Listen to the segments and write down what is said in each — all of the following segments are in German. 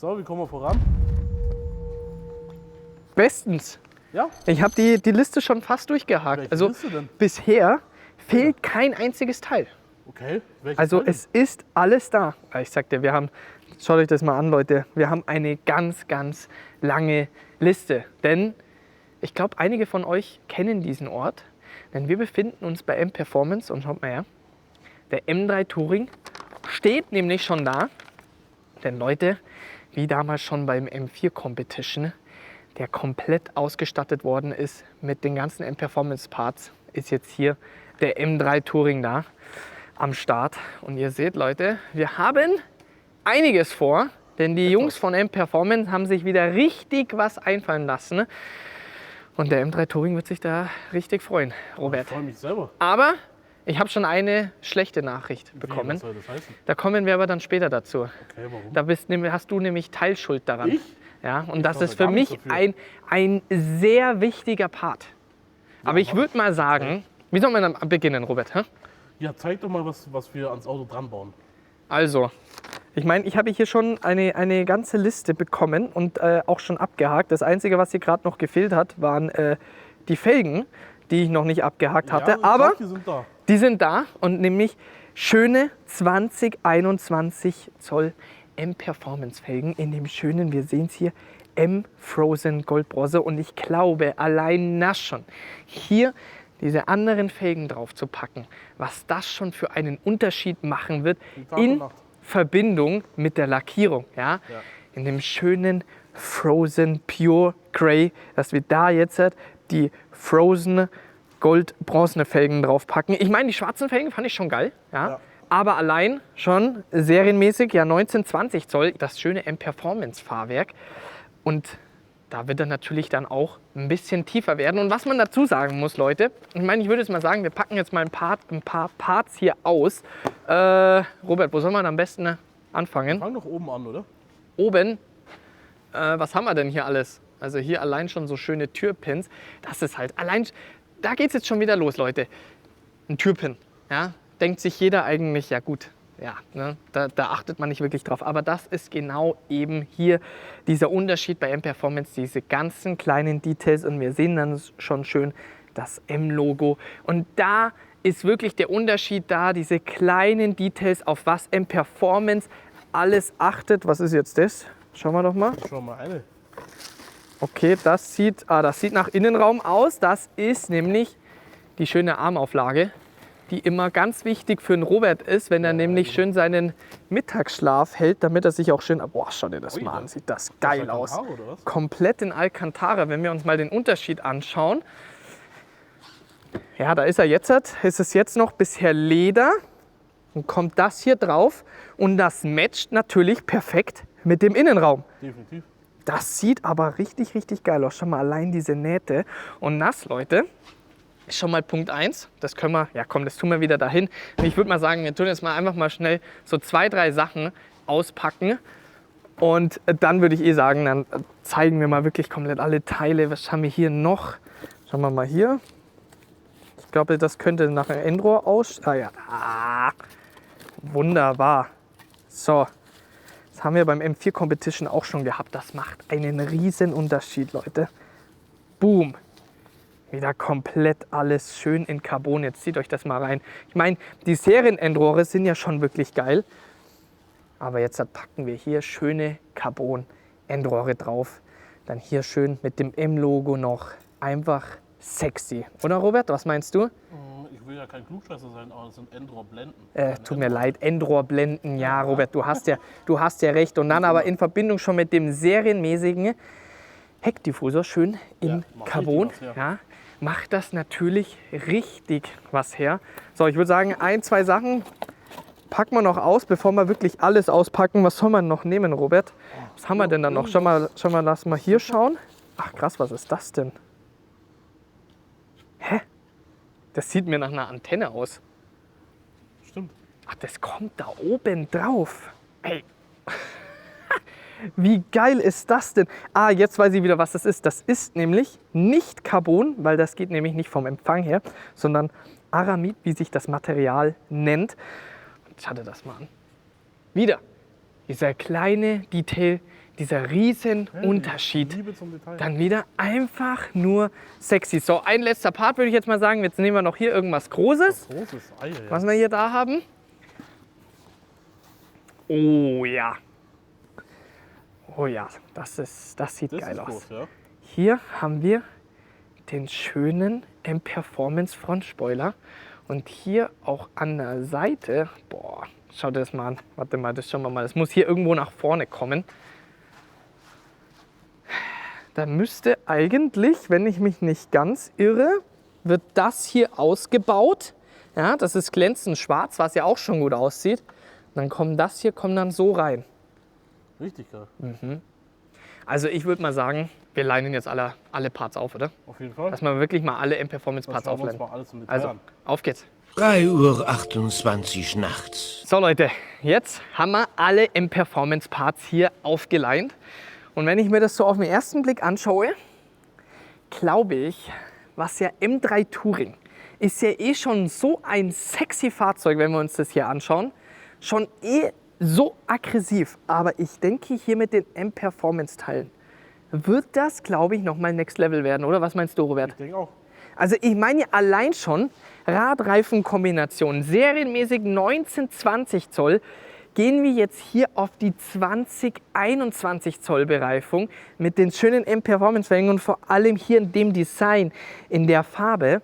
So, wie kommen wir voran? Bestens. Ja? Ich habe die Liste schon fast durchgehakt. Welche Also Liste denn? bisher fehlt kein einziges Teil. Okay. Welche Also Teile? es ist alles da. Ich sag dir, schaut euch das mal an, Leute. Wir haben eine ganz, ganz lange Liste. Denn ich glaube, einige von euch kennen diesen Ort. Denn wir befinden uns bei M-Performance und schaut mal her. Der M3 Touring steht nämlich schon da. Denn Leute, wie damals schon beim M4 Competition, der komplett ausgestattet worden ist mit den ganzen M-Performance Parts, ist jetzt hier der M3 Touring da am Start. Und ihr seht, Leute, wir haben einiges vor, denn die Jungs von M-Performance haben sich wieder richtig was einfallen lassen. Und der M3 Touring wird sich da richtig freuen, Robert. Ich freue mich selber. Aber ich habe schon eine schlechte Nachricht bekommen. Was soll das heißen? Da kommen wir aber dann später dazu. Okay, warum? Da hast du nämlich Teilschuld daran. Ich? Ja, und Ich das kann ist da für gar nichts mich dafür. ein sehr wichtiger Part. Aber ich würde mal sagen, wie soll man dann beginnen, Robert? Hä? Ja, zeig doch mal, was wir ans Auto dran bauen. Also, ich meine, ich habe hier schon eine ganze Liste bekommen und auch schon abgehakt. Das Einzige, was hier gerade noch gefehlt hat, waren die Felgen, die ich noch nicht abgehakt hatte. Ja, ich Aber glaub, die sind da. die sind da und nämlich schöne 2021 Zoll M-Performance Felgen in dem schönen, wir sehen es hier, M-Frozen Goldbronze. Und ich glaube, allein das schon, hier diese anderen Felgen drauf zu packen, was das schon für einen Unterschied machen wird Tag und in Nacht. Verbindung mit der Lackierung. Ja? Ja. In dem schönen Frozen Pure Grey, dass wir da jetzt die Frozen Gold-bronzene Felgen drauf packen. Ich meine, die schwarzen Felgen fand ich schon geil. Ja? Ja. Aber allein schon serienmäßig, ja 1920 Zoll, das schöne M-Performance-Fahrwerk. Und da wird er natürlich dann auch ein bisschen tiefer werden. Und was man dazu sagen muss, Leute, ich meine, ich würde jetzt mal sagen, wir packen jetzt mal ein paar Parts hier aus. Robert, wo soll man am besten anfangen? Fang doch oben an, oder? Oben, was haben wir denn hier alles? Also hier allein schon so schöne Türpins. Das ist halt allein, da geht es jetzt schon wieder los, Leute. Ein Türpin, ja, denkt sich jeder eigentlich, ja gut, ja, ne, da achtet man nicht wirklich drauf. Aber das ist genau eben hier dieser Unterschied bei M-Performance, diese ganzen kleinen Details. Und wir sehen dann schon schön das M-Logo. Und da ist wirklich der Unterschied da, diese kleinen Details, auf was M-Performance alles achtet. Was ist jetzt das? Schauen wir doch mal. Schau mal eine. Okay, das sieht nach Innenraum aus. Das ist nämlich die schöne Armauflage, die immer ganz wichtig für den Robert ist, wenn er nämlich schön seinen Mittagsschlaf hält, damit er sich auch schön... Boah, schau dir das mal an, sieht das geil aus. Alcantara, oder was? Komplett in Alcantara, wenn wir uns mal den Unterschied anschauen. Ja, da ist er jetzt. Ist es jetzt noch bisher Leder. Dann kommt das hier drauf und das matcht natürlich perfekt mit dem Innenraum. Definitiv. Das sieht aber richtig, richtig geil aus. Schau mal, allein diese Nähte. Und das, Leute, ist schon mal Punkt 1. Das können wir, ja komm, das tun wir wieder dahin. Und ich würde mal sagen, wir tun jetzt mal einfach mal schnell so 2, 3 Sachen auspacken. Und dann würde ich sagen, dann zeigen wir mal wirklich komplett alle Teile. Was haben wir hier noch? Schauen wir mal hier. Ich glaube, das könnte nach einem Endrohr aus. Ah ja, wunderbar. So. Das haben wir beim M4 Competition auch schon gehabt. Das macht einen riesen Unterschied, Leute. Boom. Wieder komplett alles schön in Carbon. Jetzt zieht euch das mal rein. Ich meine, die Serienendrohre sind ja schon wirklich geil. Aber jetzt packen wir hier schöne Carbon-Endrohre drauf. Dann hier schön mit dem M-Logo noch. Einfach sexy. Oder Robert, was meinst du? Ich will ja kein Klugscheißer sein, aber das sind Endrohr-Blenden. Tut mir leid, Endrohrblenden, ja, Robert, du hast ja recht. Und dann aber in Verbindung schon mit dem serienmäßigen Heckdiffusor, schön in Ja, macht Carbon, richtig was, ja, macht das natürlich richtig was her. So, ich würde sagen, 1, 2 Sachen packen wir noch aus, bevor wir wirklich alles auspacken. Was soll man noch nehmen, Robert? Was haben wir denn da noch? Schau mal, lass mal hier schauen. Ach krass, was ist das denn? Hä? Das sieht mir nach einer Antenne aus. Stimmt. Ach, das kommt da oben drauf. Ey. Wie geil ist das denn? Ah, jetzt weiß ich wieder, was das ist. Das ist nämlich nicht Carbon, weil das geht nämlich nicht vom Empfang her, sondern Aramid, wie sich das Material nennt. Und schau dir das mal an. Wieder dieser kleine Detail, dieser riesen Unterschied. Liebe zum Detail. Dann wieder einfach nur sexy. So, ein letzter Part würde ich jetzt mal sagen. Jetzt nehmen wir noch hier irgendwas Großes, Großes Ei, ja. was wir hier da haben. Oh ja. Oh ja, das sieht Das geil ist aus. groß, ja. Hier haben wir den schönen M-Performance Frontspoiler. Und hier auch an der Seite, boah, schau dir das mal an. Warte mal, das schauen wir mal. Das muss hier irgendwo nach vorne kommen. Da müsste eigentlich, wenn ich mich nicht ganz irre, wird das hier ausgebaut. Ja, das ist glänzend schwarz, was ja auch schon gut aussieht. Dann kommt das hier, kommt dann so rein. Richtig geil. Also ich würde mal sagen, wir leinen jetzt alle Parts auf, oder? Auf jeden Fall. Dass wir wirklich mal alle M-Performance Dann Parts schauen wir uns aufleinen. mal alles im Detail Also, an. auf geht's. 3:28 Uhr nachts. So Leute, jetzt haben wir alle M-Performance Parts hier aufgeleint. Und wenn ich mir das so auf den ersten Blick anschaue, glaube ich, was ja M3 Touring ist ja eh schon so ein sexy Fahrzeug, wenn wir uns das hier anschauen. Schon eh so aggressiv. Aber ich denke, hier mit den M-Performance Teilen wird das, glaube ich, nochmal Next Level werden, oder? Was meinst du, Robert? Ich denke auch. Also ich meine ja allein schon Radreifenkombination, serienmäßig 19-20 Zoll, gehen wir jetzt hier auf die 20-21 Zoll Bereifung mit den schönen M-Performance-Felgen und vor allem hier in dem Design, in der Farbe,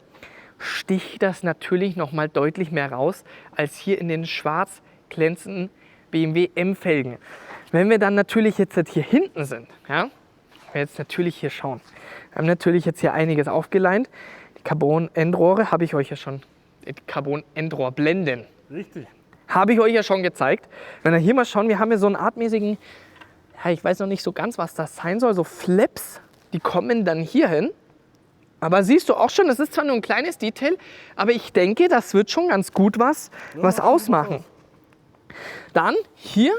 sticht das natürlich nochmal deutlich mehr raus als hier in den schwarz glänzenden BMW M-Felgen. Wenn wir dann natürlich jetzt hier hinten sind, ja, wenn wir jetzt natürlich hier schauen, wir haben natürlich jetzt hier einiges aufgeleint. Die Carbon-Endrohre habe ich euch ja schon, Carbon-Endrohr-Blenden Richtig. habe ich euch ja schon gezeigt. Wenn wir hier mal schauen, wir haben hier so einen artmäßigen, ja, ich weiß noch nicht so ganz, was das sein soll, so Flaps, die kommen dann hier hin. Aber siehst du auch schon, das ist zwar nur ein kleines Detail, aber ich denke, das wird schon ganz gut was ausmachen. Dann hier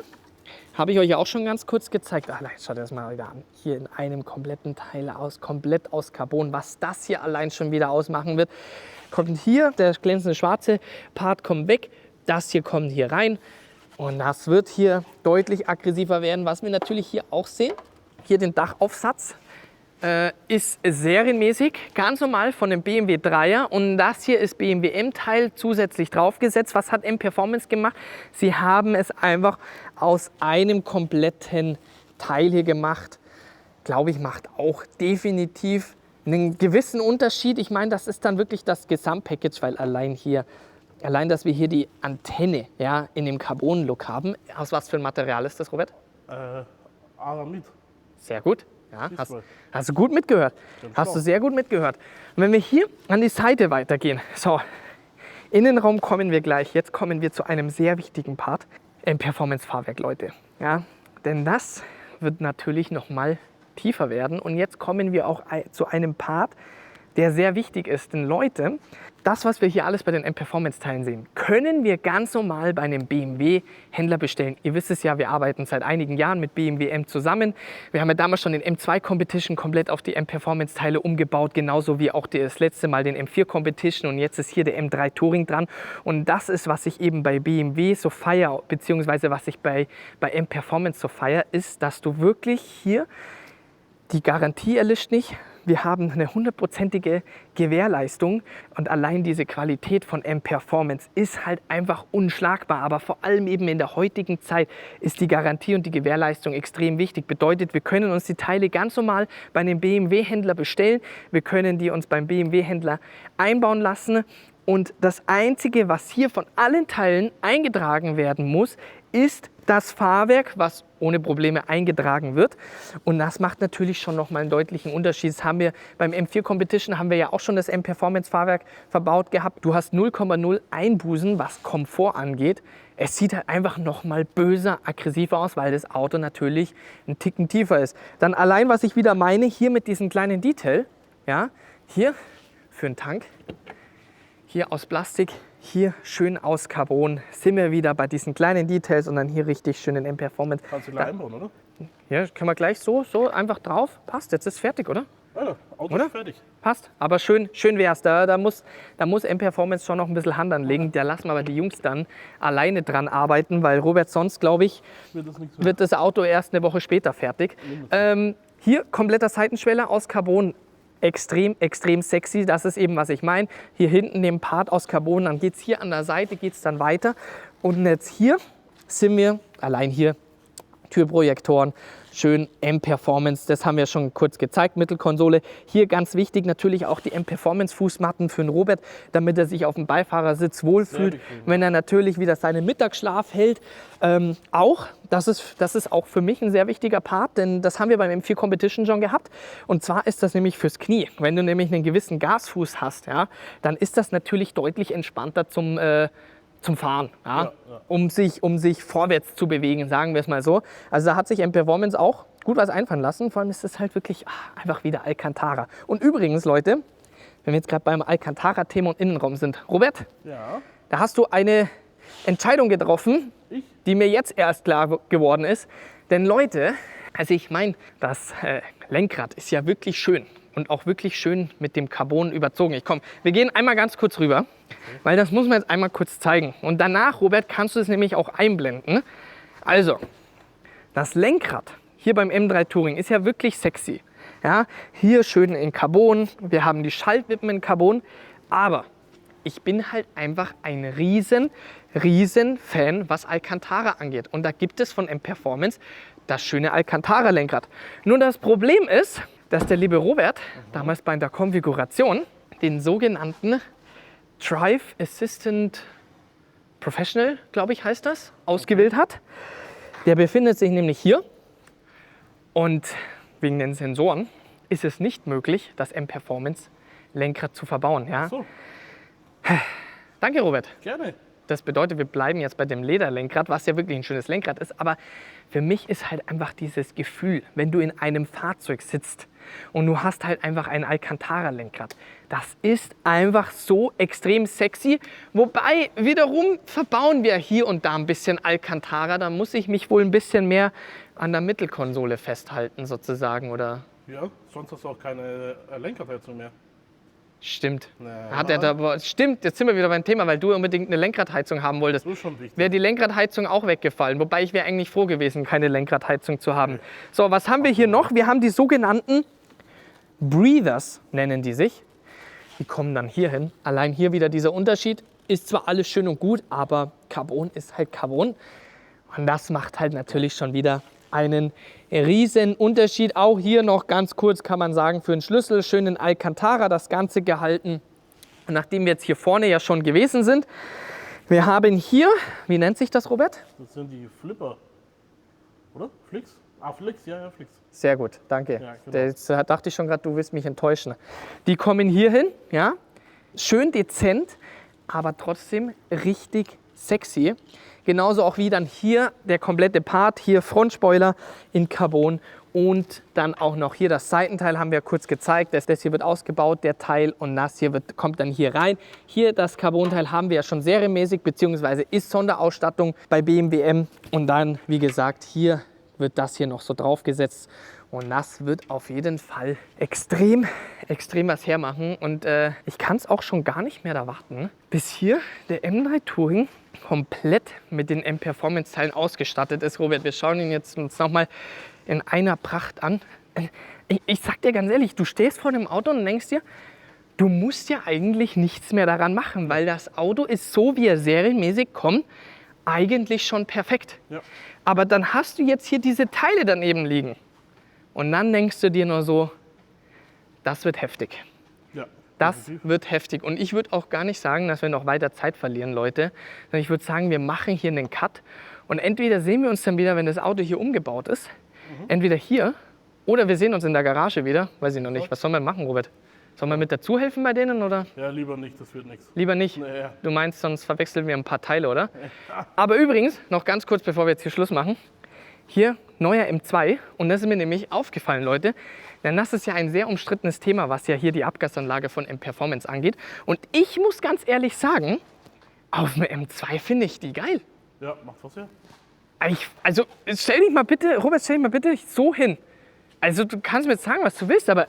habe ich euch ja auch schon ganz kurz gezeigt. Ach, schaut das mal wieder an. Hier in einem kompletten Teil komplett aus Carbon. Was das hier allein schon wieder ausmachen wird. Kommt hier, der glänzende schwarze Part kommt weg. Das hier kommt hier rein. Und das wird hier deutlich aggressiver werden. Was wir natürlich hier auch sehen, hier den Dachaufsatz. Ist serienmäßig, ganz normal von dem BMW 3er und das hier ist BMW M-Teil zusätzlich draufgesetzt. Was hat M-Performance gemacht? Sie haben es einfach aus einem kompletten Teil hier gemacht. Glaube ich, macht auch definitiv einen gewissen Unterschied. Ich meine, das ist dann wirklich das Gesamtpackage, weil allein, dass wir hier die Antenne, ja, in dem Carbon-Look haben. Aus was für ein Material ist das, Robert? Aramid. Sehr gut. Ja, Ist wohl. hast du gut mitgehört. Hast du sehr gut mitgehört. Und wenn wir hier an die Seite weitergehen, so, Innenraum kommen wir gleich. Jetzt kommen wir zu einem sehr wichtigen Part. M-Performance-Fahrwerk, Leute. Ja, denn das wird natürlich noch mal tiefer werden. Und jetzt kommen wir auch zu einem Part, der sehr wichtig ist. Denn Leute, das, was wir hier alles bei den M-Performance-Teilen sehen, können wir ganz normal bei einem BMW-Händler bestellen. Ihr wisst es ja, wir arbeiten seit einigen Jahren mit BMW M zusammen. Wir haben ja damals schon den M2 Competition komplett auf die M-Performance-Teile umgebaut, genauso wie auch das letzte Mal den M4 Competition und jetzt ist hier der M3 Touring dran. Und das ist, was ich eben bei BMW so feiere, beziehungsweise was ich bei M-Performance so feiere, ist, dass du wirklich hier die Garantie erlischt nicht. Wir haben eine 100%ige Gewährleistung und allein diese Qualität von M-Performance ist halt einfach unschlagbar. Aber vor allem eben in der heutigen Zeit ist die Garantie und die Gewährleistung extrem wichtig. Bedeutet, wir können uns die Teile ganz normal bei einem BMW-Händler bestellen. Wir können die uns beim BMW-Händler einbauen lassen. Und das Einzige, was hier von allen Teilen eingetragen werden muss, ist das Fahrwerk, was ohne Probleme eingetragen wird. Und das macht natürlich schon nochmal einen deutlichen Unterschied. Das haben wir beim M4 Competition haben wir ja auch schon das M-Performance Fahrwerk verbaut gehabt. Du hast 0,0 Einbußen, was Komfort angeht. Es sieht halt einfach nochmal böser, aggressiver aus, weil das Auto natürlich einen Ticken tiefer ist. Dann allein, was ich wieder meine, hier mit diesem kleinen Detail, ja, hier für einen Tank, hier aus Plastik, hier schön aus Carbon, sind wir wieder bei diesen kleinen Details und dann hier richtig schön in M-Performance. Kannst du gleich einbauen, oder? Ja, können wir gleich so einfach drauf. Passt, jetzt ist fertig, oder? Alter, Auto Oder? ist fertig. Passt. Aber schön wär's. Da muss M-Performance schon noch ein bisschen Hand anlegen. Da lassen wir aber die Jungs dann alleine dran arbeiten, weil Robert sonst, glaube ich, wird das Auto erst eine Woche später fertig. Hier kompletter Seitenschweller aus Carbon. Extrem sexy. Das ist eben, was ich meine. Hier hinten den Part aus Carbon, dann geht es hier an der Seite, geht es dann weiter. Und jetzt hier sind wir, allein hier, Türprojektoren, schön M-Performance, das haben wir schon kurz gezeigt, Mittelkonsole. Hier ganz wichtig natürlich auch die M-Performance-Fußmatten für den Robert, damit er sich auf dem Beifahrersitz wohlfühlt, wenn er natürlich wieder seinen Mittagsschlaf hält. Das ist auch für mich ein sehr wichtiger Part, denn das haben wir beim M4 Competition schon gehabt. Und zwar ist das nämlich fürs Knie. Wenn du nämlich einen gewissen Gasfuß hast, ja, dann ist das natürlich deutlich entspannter zum Fahren, ja? Um sich vorwärts zu bewegen, sagen wir es mal so. Also da hat sich M-Performance auch gut was einfallen lassen. Vor allem ist es halt wirklich einfach wieder Alcantara. Und übrigens, Leute, wenn wir jetzt gerade beim Alcantara-Thema und Innenraum sind, Robert, da hast du eine Entscheidung getroffen, die mir jetzt erst klar geworden ist. Denn Leute, also ich meine, das Lenkrad ist ja wirklich schön. Und auch wirklich schön mit dem Carbon überzogen. Wir gehen einmal ganz kurz rüber, weil das muss man jetzt einmal kurz zeigen. Und danach, Robert, kannst du es nämlich auch einblenden. Also, das Lenkrad hier beim M3 Touring ist ja wirklich sexy. Ja, hier schön in Carbon, wir haben die Schaltwippen in Carbon, aber ich bin halt einfach ein riesen Fan, was Alcantara angeht. Und da gibt es von M-Performance das schöne Alcantara-Lenkrad. Nur das Problem ist, dass der liebe Robert damals bei der Konfiguration den sogenannten Drive Assistant Professional, glaube ich, heißt das, ausgewählt hat. Der befindet sich nämlich hier und wegen den Sensoren ist es nicht möglich, das M-Performance Lenkrad zu verbauen. Ja? So. Danke, Robert. Gerne. Das bedeutet, wir bleiben jetzt bei dem Lederlenkrad, was ja wirklich ein schönes Lenkrad ist. Aber für mich ist halt einfach dieses Gefühl, wenn du in einem Fahrzeug sitzt und du hast halt einfach ein Alcantara-Lenkrad. Das ist einfach so extrem sexy. Wobei, wiederum verbauen wir hier und da ein bisschen Alcantara. Da muss ich mich wohl ein bisschen mehr an der Mittelkonsole festhalten sozusagen, oder? Ja, sonst hast du auch keine Lenkradheizung mehr. Stimmt. Na, Stimmt, jetzt sind wir wieder beim Thema, weil du unbedingt eine Lenkradheizung haben wolltest. So ist schon wichtig. Wäre die Lenkradheizung auch weggefallen. Wobei ich wäre eigentlich froh gewesen, keine Lenkradheizung zu haben. So, was haben wir hier noch? Wir haben die sogenannten Breathers, nennen die sich. Die kommen dann hier hin. Allein hier wieder dieser Unterschied. Ist zwar alles schön und gut, aber Carbon ist halt Carbon. Und das macht halt natürlich schon wieder einen riesen Unterschied. Auch hier noch ganz kurz kann man sagen, für den Schlüssel schön in Alcantara das Ganze gehalten. Und nachdem wir jetzt hier vorne ja schon gewesen sind, wir haben hier, wie nennt sich das, Robert? Das sind die Flipper. Oder? Flix? Ah, Flix, ja, Flix. Sehr gut, danke. Ja, genau. Jetzt dachte ich schon gerade, du willst mich enttäuschen. Die kommen hier hin, ja, schön dezent, aber trotzdem richtig sexy. Genauso auch wie dann hier der komplette Part, hier Frontspoiler in Carbon und dann auch noch hier das Seitenteil haben wir kurz gezeigt. Das hier wird ausgebaut, der Teil, und das hier kommt dann hier rein. Hier das Carbon-Teil haben wir ja schon serienmäßig, beziehungsweise ist Sonderausstattung bei BMW M. Und dann, wie gesagt, hier wird das hier noch so draufgesetzt. Und das wird auf jeden Fall extrem was hermachen. Und ich kann es auch schon gar nicht mehr erwarten, bis hier der M3 Touring komplett mit den M-Performance-Teilen ausgestattet ist. Robert, wir schauen ihn jetzt uns nochmal in einer Pracht an. Ich sag dir ganz ehrlich, du stehst vor dem Auto und denkst dir, du musst ja eigentlich nichts mehr daran machen, weil das Auto ist so, wie er serienmäßig kommt, eigentlich schon perfekt. Ja. Aber dann hast du jetzt hier diese Teile daneben liegen. Und dann denkst du dir nur so, das wird heftig. Ja, Das definitiv. wird heftig. Und ich würde auch gar nicht sagen, dass wir noch weiter Zeit verlieren, Leute. Sondern ich würde sagen, wir machen hier einen Cut. Und entweder sehen wir uns dann wieder, wenn das Auto hier umgebaut ist. Entweder hier oder wir sehen uns in der Garage wieder. Weiß ich noch nicht. Was sollen wir machen, Robert? Sollen wir mit dazu helfen bei denen oder? Ja, lieber nicht, das wird nichts. Lieber nicht. Naja. Du meinst, sonst verwechseln wir ein paar Teile, oder? Aber übrigens, noch ganz kurz, bevor wir jetzt hier Schluss machen. Hier neuer M2, und das ist mir nämlich aufgefallen, Leute, denn das ist ja ein sehr umstrittenes Thema, was ja hier die Abgasanlage von M-Performance angeht. Und ich muss ganz ehrlich sagen, auf dem M2 finde ich die geil. Ja, macht was her. Also stell dich mal bitte, Robert, stell dich mal bitte so hin. Also du kannst mir jetzt sagen, was du willst, aber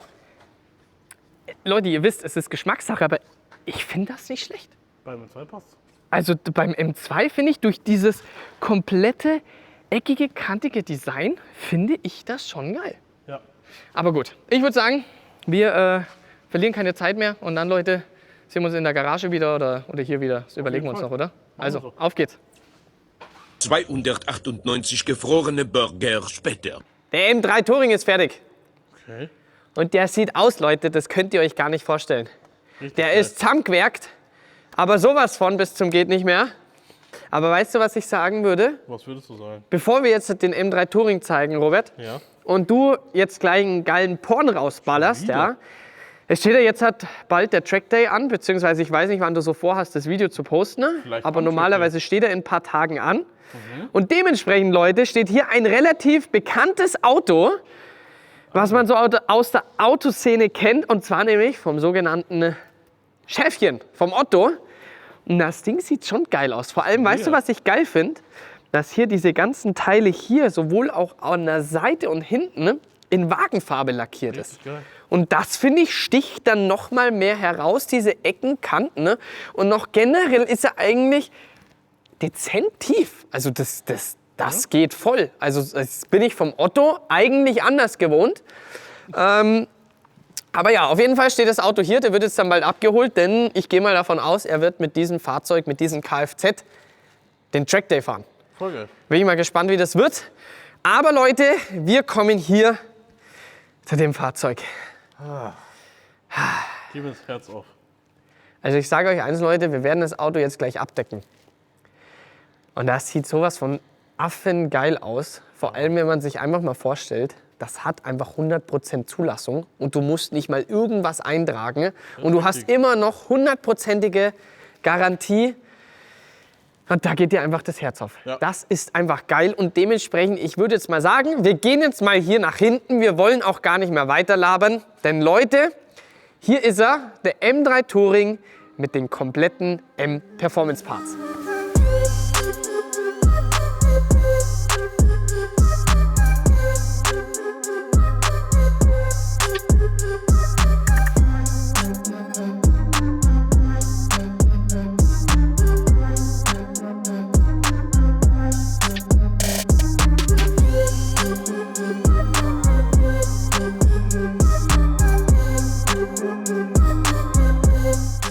Leute, ihr wisst, es ist Geschmackssache, aber ich finde das nicht schlecht. Beim M2 passt. Also beim M2 finde ich, durch dieses komplette, eckige, kantige Design, finde ich das schon geil. Ja. Aber gut, ich würde sagen, wir verlieren keine Zeit mehr und dann, Leute, sehen wir uns in der Garage wieder oder hier wieder. Das überlegen wir uns noch, oder? Also, auf geht's. 298 gefrorene Burger später. Der M3 Touring ist fertig. Okay. Und der sieht aus, Leute, das könnt ihr euch gar nicht vorstellen. Richtig Der geil. ist zusammengewerkt, aber sowas von bis zum geht nicht mehr. Aber weißt du, was ich sagen würde? Was würdest du sagen? Bevor wir jetzt den M3 Touring zeigen, Robert, Ja. und du jetzt gleich einen geilen Porn rausballerst, ja. Es steht ja jetzt bald der Track Day an, beziehungsweise ich weiß nicht, wann du so vorhast, das Video zu posten, ne? Vielleicht Aber am normalerweise steht er in ein paar Tagen an. Und dementsprechend, Leute, steht hier ein relativ bekanntes Auto, was man so aus der Autoszene kennt, und zwar nämlich vom sogenannten Schäfchen, vom Otto. Und das Ding sieht schon geil aus. Vor allem, weißt du, was ich geil finde? Dass hier diese ganzen Teile hier sowohl auch an der Seite und hinten in Wagenfarbe lackiert ist. Richtig geil. Und das, finde ich, sticht dann noch mal mehr heraus, diese Ecken, Kanten. Ne? Und noch generell ist er eigentlich dezent tief. Also das geht voll. Also das bin ich vom Otto eigentlich anders gewohnt. Aber ja, auf jeden Fall steht das Auto hier. Der wird jetzt dann bald abgeholt, denn ich gehe mal davon aus, er wird mit diesem Fahrzeug, mit diesem Kfz, den Track Day fahren. Voll geil. Bin ich mal gespannt, wie das wird. Aber Leute, wir kommen hier zu dem Fahrzeug. Gib mir das Herz auf. Also ich sage euch eins, Leute, wir werden das Auto jetzt gleich abdecken. Und das sieht sowas von affengeil aus. Vor allem, wenn man sich einfach mal vorstellt, das hat einfach 100% Zulassung und du musst nicht mal irgendwas eintragen. Und du hast immer noch 100%ige Garantie. Und da geht dir einfach das Herz auf. Ja. Das ist einfach geil und dementsprechend, ich würde jetzt mal sagen, wir gehen jetzt mal hier nach hinten. Wir wollen auch gar nicht mehr weiterlabern, denn Leute, hier ist er, der M3 Touring mit den kompletten M-Performance Parts.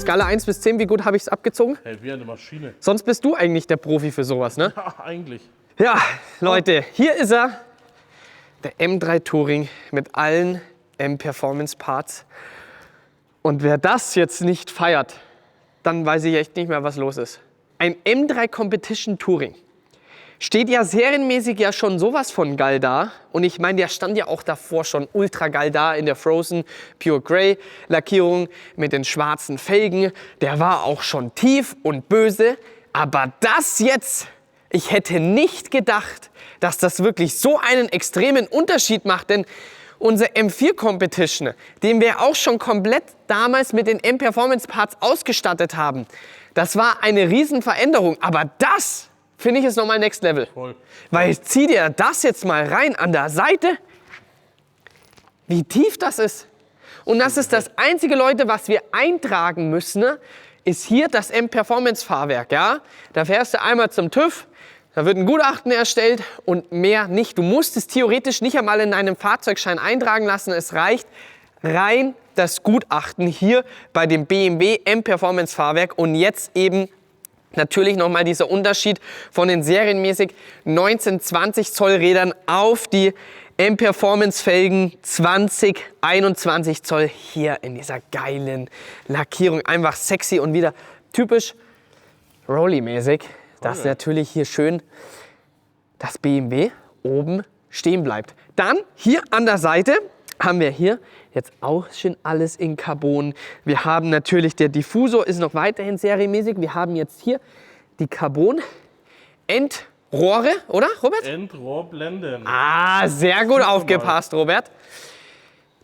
Skala 1 bis 10, wie gut habe ich es abgezogen? Hey, wie eine Maschine. Sonst bist du eigentlich der Profi für sowas, ne? Ja, eigentlich. Ja, Leute, hier ist er. Der M3 Touring mit allen M-Performance Parts. Und wer das jetzt nicht feiert, dann weiß ich echt nicht mehr, was los ist. Ein M3 Competition Touring steht ja serienmäßig ja schon sowas von geil da. Und ich meine, der stand ja auch davor schon ultra geil da in der Frozen Pure Grey Lackierung mit den schwarzen Felgen. Der war auch schon tief und böse. Aber das jetzt, ich hätte nicht gedacht, dass das wirklich so einen extremen Unterschied macht. Denn unser M4 Competition, den wir auch schon komplett damals mit den M-Performance Parts ausgestattet haben, das war eine Riesenveränderung. Aber das finde ich ist nochmal Next Level. Voll. Weil zieh dir das jetzt mal rein an der Seite, wie tief das ist. Und das ist das einzige, Leute, was wir eintragen müssen, ne, ist hier das M-Performance-Fahrwerk. Ja? Da fährst du einmal zum TÜV, da wird ein Gutachten erstellt und mehr nicht. Du musst es theoretisch nicht einmal in deinem Fahrzeugschein eintragen lassen. Es reicht rein das Gutachten hier bei dem BMW M-Performance-Fahrwerk und jetzt eben natürlich nochmal dieser Unterschied von den serienmäßig 19-20 Zoll Rädern auf die M-Performance Felgen 20-21 Zoll hier in dieser geilen Lackierung. Einfach sexy und wieder typisch Rolli-mäßig, dass natürlich hier schön das BMW oben stehen bleibt. Dann hier an der Seite haben wir hier jetzt auch schon alles in Carbon. Wir haben natürlich, der Diffusor ist noch weiterhin serienmäßig. Wir haben jetzt hier die Carbon-Endrohre, oder Robert? Endrohrblenden. Ah, sehr gut aufgepasst, Robert.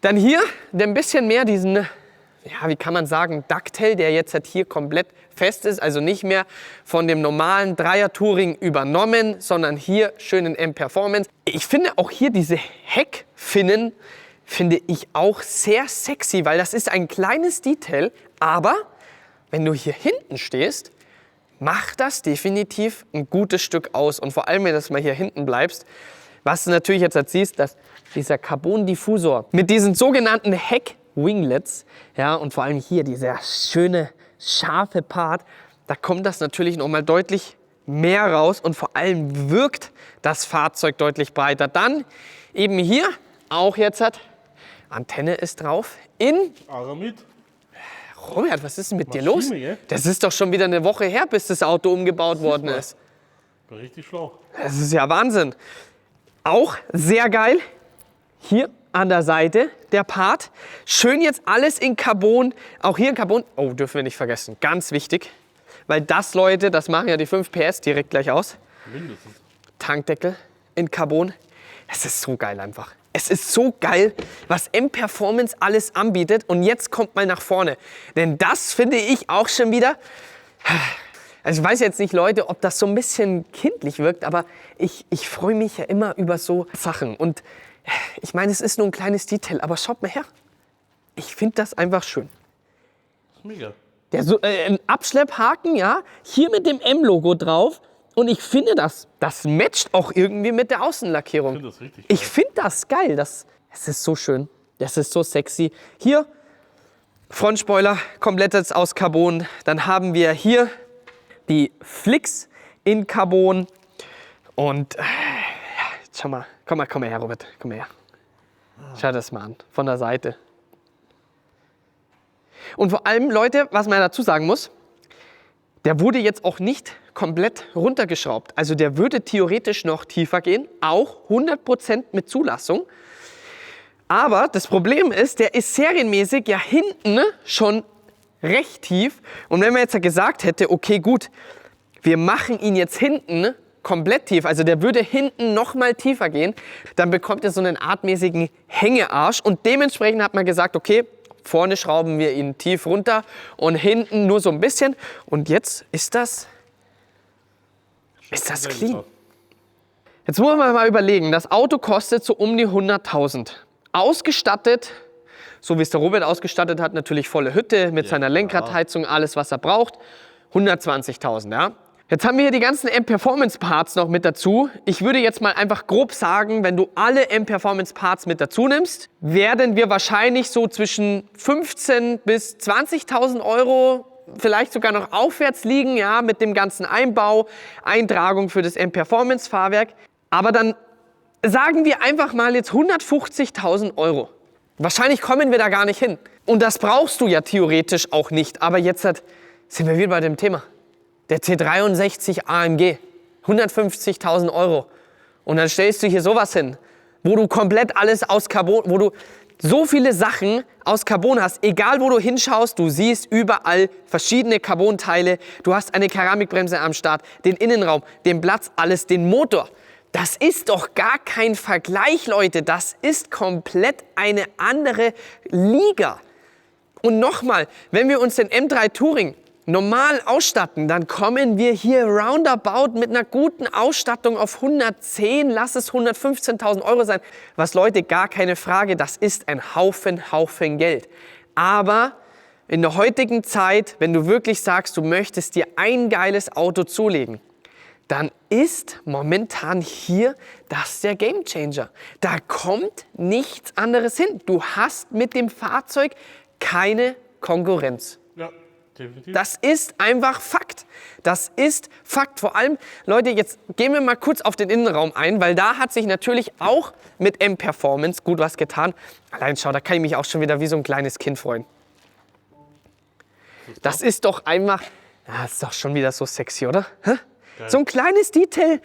Dann hier ein bisschen mehr diesen, ja, wie kann man sagen, Ducktail, der jetzt halt hier komplett fest ist. Also nicht mehr von dem normalen Dreier-Touring übernommen, sondern hier schön in M-Performance. Ich finde auch hier diese Heckfinnen, finde ich auch sehr sexy, weil das ist ein kleines Detail, aber wenn du hier hinten stehst, macht das definitiv ein gutes Stück aus. Und vor allem, wenn du mal hier hinten bleibst, was du natürlich jetzt siehst, dass dieser Carbon-Diffusor mit diesen sogenannten Heck-Winglets, ja, und vor allem hier dieser schöne, scharfe Part, da kommt das natürlich nochmal deutlich mehr raus und vor allem wirkt das Fahrzeug deutlich breiter. Dann eben hier auch jetzt Antenne ist drauf in... Aramid. Robert, was ist denn mit dir Maschine, los? gell? Das ist doch schon wieder eine Woche her, bis das Auto umgebaut worden mal. ist. Bin richtig schlau. Das ist ja Wahnsinn. Auch sehr geil. Hier an der Seite der Part. Schön jetzt alles in Carbon. Auch hier in Carbon. Oh, dürfen wir nicht vergessen. Ganz wichtig. Weil das, Leute, das machen ja die 5 PS direkt gleich aus. Mindestens. Tankdeckel in Carbon. Es ist so geil einfach. Es ist so geil, was M-Performance alles anbietet. Und jetzt kommt mal nach vorne. Denn das finde ich auch schon wieder... Also ich weiß jetzt nicht, Leute, ob das so ein bisschen kindlich wirkt, aber ich freue mich ja immer über so Sachen. Und ich meine, es ist nur ein kleines Detail, aber schaut mal her. Ich finde das einfach schön. Das ist mega. Ein Abschlepphaken, ja, hier mit dem M-Logo drauf. Und ich finde, das matcht auch irgendwie mit der Außenlackierung. Ich finde das richtig geil. Ich finde das geil. Es ist so schön. Das ist so sexy. Hier, Frontspoiler, komplett jetzt aus Carbon. Dann haben wir hier die Flix in Carbon. Und ja, jetzt schau mal. Komm mal her, Robert. Komm mal her. Schau das mal an. Von der Seite. Und vor allem, Leute, was man dazu sagen muss, der wurde jetzt auch nicht komplett runtergeschraubt. Also der würde theoretisch noch tiefer gehen, auch 100% mit Zulassung. Aber das Problem ist, der ist serienmäßig ja hinten schon recht tief. Und wenn man jetzt gesagt hätte, okay gut, wir machen ihn jetzt hinten komplett tief, also der würde hinten noch mal tiefer gehen, dann bekommt er so einen artmäßigen Hängearsch. Und dementsprechend hat man gesagt, okay, vorne schrauben wir ihn tief runter und hinten nur so ein bisschen. Und jetzt ist das clean. Jetzt muss man mal überlegen, das Auto kostet so um die 100.000. Ausgestattet, so wie es der Robert ausgestattet hat, natürlich volle Hütte mit seiner Lenkradheizung, alles was er braucht, 120.000, ja. Jetzt haben wir hier die ganzen M-Performance-Parts noch mit dazu. Ich würde jetzt mal einfach grob sagen, wenn du alle M-Performance-Parts mit dazu nimmst, werden wir wahrscheinlich so zwischen 15.000 bis 20.000 Euro, vielleicht sogar noch aufwärts liegen, ja, mit dem ganzen Einbau, Eintragung für das M-Performance-Fahrwerk. Aber dann sagen wir einfach mal jetzt 150.000 Euro. Wahrscheinlich kommen wir da gar nicht hin. Und das brauchst du ja theoretisch auch nicht. Aber jetzt sind wir wieder bei dem Thema. Der C63 AMG, 150.000 Euro. Und dann stellst du hier sowas hin, wo du komplett alles aus Carbon, wo du so viele Sachen aus Carbon hast. Egal wo du hinschaust, du siehst überall verschiedene Carbonteile. Du hast eine Keramikbremse am Start, den Innenraum, den Platz, alles, den Motor. Das ist doch gar kein Vergleich, Leute. Das ist komplett eine andere Liga. Und nochmal, wenn wir uns den M3 Touring normal ausstatten, dann kommen wir hier roundabout mit einer guten Ausstattung auf 110, lass es 115.000 Euro sein. Was, Leute, gar keine Frage, das ist ein Haufen Geld. Aber in der heutigen Zeit, wenn du wirklich sagst, du möchtest dir ein geiles Auto zulegen, dann ist momentan hier das der Gamechanger. Da kommt nichts anderes hin. Du hast mit dem Fahrzeug keine Konkurrenz. Ja, definitiv. Das ist einfach Fakt. Das ist Fakt. Vor allem, Leute, jetzt gehen wir mal kurz auf den Innenraum ein, weil da hat sich natürlich auch mit M-Performance gut was getan. Allein schau, da kann ich mich auch schon wieder wie so ein kleines Kind freuen. Das ist doch einfach, das ist doch schon wieder so sexy, oder? Hä? So ein kleines Detail,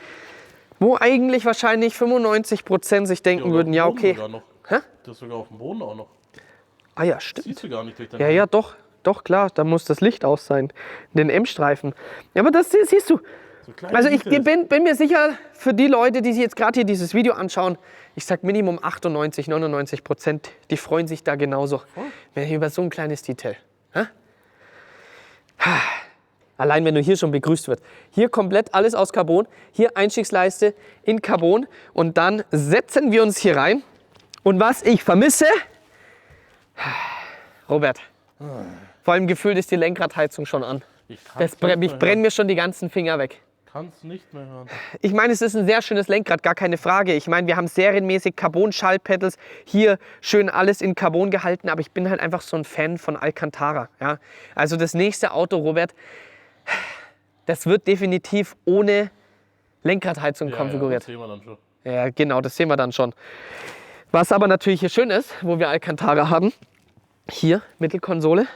wo eigentlich wahrscheinlich 95% sich denken würden, ja okay. Hä? Das ist sogar auf dem Boden auch noch. Ah ja, stimmt. Siehst du gar nicht durch dein Ja, doch, klar, da muss das Licht aus sein, den M-Streifen. Ja, aber das siehst du. So kleine Also ich Details. bin mir sicher, für die Leute, die sich jetzt gerade hier dieses Video anschauen, ich sag Minimum 98-99%, die freuen sich da genauso, wenn hier über so ein kleines Detail. Hä? Allein wenn du hier schon begrüßt wirst. Hier komplett alles aus Carbon, hier Einstiegsleiste in Carbon und dann setzen wir uns hier rein Und was ich vermisse, Robert, vor allem gefühlt ist die Lenkradheizung schon an. Ich brennen mir schon die ganzen Finger weg. Kannst nicht mehr hören. Ich meine, es ist ein sehr schönes Lenkrad, gar keine Frage. Ich meine, wir haben serienmäßig Carbon-Schallpedals, hier schön alles in Carbon gehalten, aber ich bin halt einfach so ein Fan von Alcantara. Ja? Also das nächste Auto, Robert, das wird definitiv ohne Lenkradheizung konfiguriert. Das sehen wir dann schon. Ja, genau, das sehen wir dann schon. Was aber natürlich hier schön ist, wo wir Alcantara haben, hier Mittelkonsole,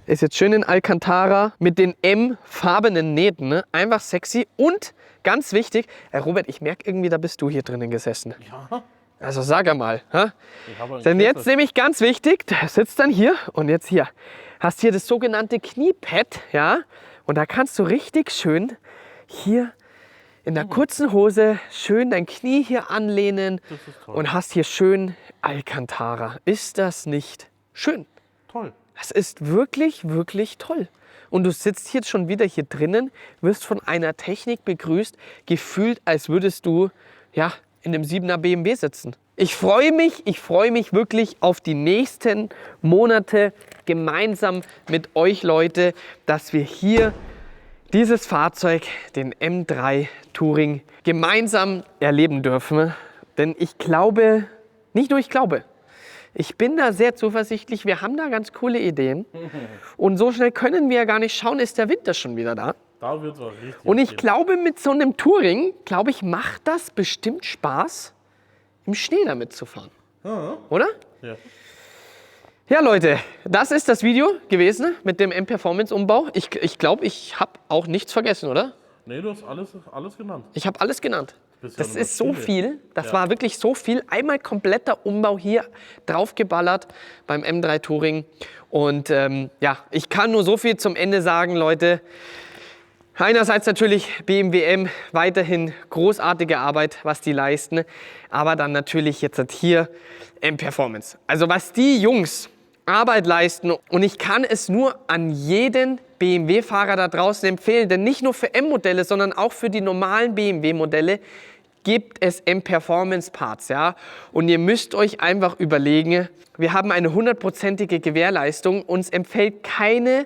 ist jetzt schön in Alcantara mit den M-farbenen Nähten. Ne? Einfach sexy und ganz wichtig, Robert, ich merke irgendwie, da bist du hier drinnen gesessen. Ja. Also sag einmal. Ich Denn jetzt nämlich ganz wichtig, du sitzt dann hier und jetzt hier. Hast hier das sogenannte Kniepad, ja? Und da kannst du richtig schön hier in der kurzen Hose schön dein Knie hier anlehnen und hast hier schön Alcantara. Ist das nicht schön? Toll. Das ist wirklich, wirklich toll. Und du sitzt jetzt schon wieder hier drinnen, wirst von einer Technik begrüßt, gefühlt, als würdest du ja, in dem 7er BMW sitzen. Ich freue mich wirklich auf die nächsten Monate gemeinsam mit euch, Leute, dass wir hier dieses Fahrzeug, den M3 Touring, gemeinsam erleben dürfen. Denn ich glaube, nicht nur ich glaube, ich bin da sehr zuversichtlich, wir haben da ganz coole Ideen. Und so schnell können wir ja gar nicht schauen, ist der Winter schon wieder da. Da wird es auch richtig. Und ich glaube, mit so einem Touring, macht das bestimmt Spaß, im Schnee damit zu fahren. Ja. Oder? Ja. Ja, Leute, das ist das Video gewesen mit dem M-Performance-Umbau. Ich glaube, ich habe auch nichts vergessen, oder? Nee, du hast alles genannt. Ich habe alles genannt. Bist ja Das nur ist so viele. viel, das war wirklich so viel. Einmal kompletter Umbau hier draufgeballert beim M3 Touring. Und ja, ich kann nur so viel zum Ende sagen, Leute. Einerseits natürlich BMW M, weiterhin großartige Arbeit, was die leisten. Aber dann natürlich jetzt hier M-Performance. Also was die Jungs Arbeit leisten, und ich kann es nur an jeden BMW-Fahrer da draußen empfehlen, denn nicht nur für M-Modelle, sondern auch für die normalen BMW-Modelle gibt es M-Performance-Parts, ja. Und ihr müsst euch einfach überlegen, wir haben eine 100%ige Gewährleistung, uns empfiehlt keine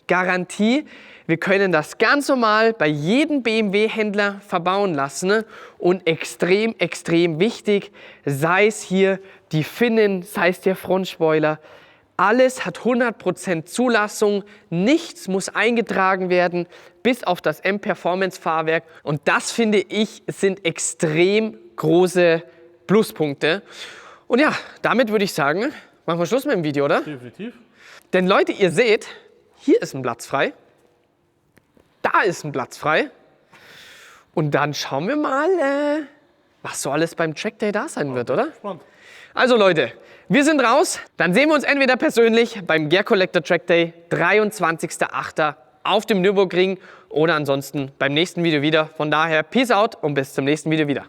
Garantie. Wir können das ganz normal bei jedem BMW-Händler verbauen lassen und extrem, extrem wichtig, sei es hier die Finnen, sei es der Frontspoiler, alles hat 100% Zulassung, nichts muss eingetragen werden, bis auf das M-Performance-Fahrwerk. Und das, finde ich, sind extrem große Pluspunkte. Und ja, damit würde ich sagen, machen wir Schluss mit dem Video, oder? Definitiv. Denn Leute, ihr seht, hier ist ein Platz frei, da ist ein Platz frei. Und dann schauen wir mal, was so alles beim Trackday da sein wird, oder? Spannend. Also Leute, wir sind raus. Dann sehen wir uns entweder persönlich beim Gear Collector Track Day, 23.08. auf dem Nürburgring oder ansonsten beim nächsten Video wieder. Von daher, Peace out und bis zum nächsten Video wieder.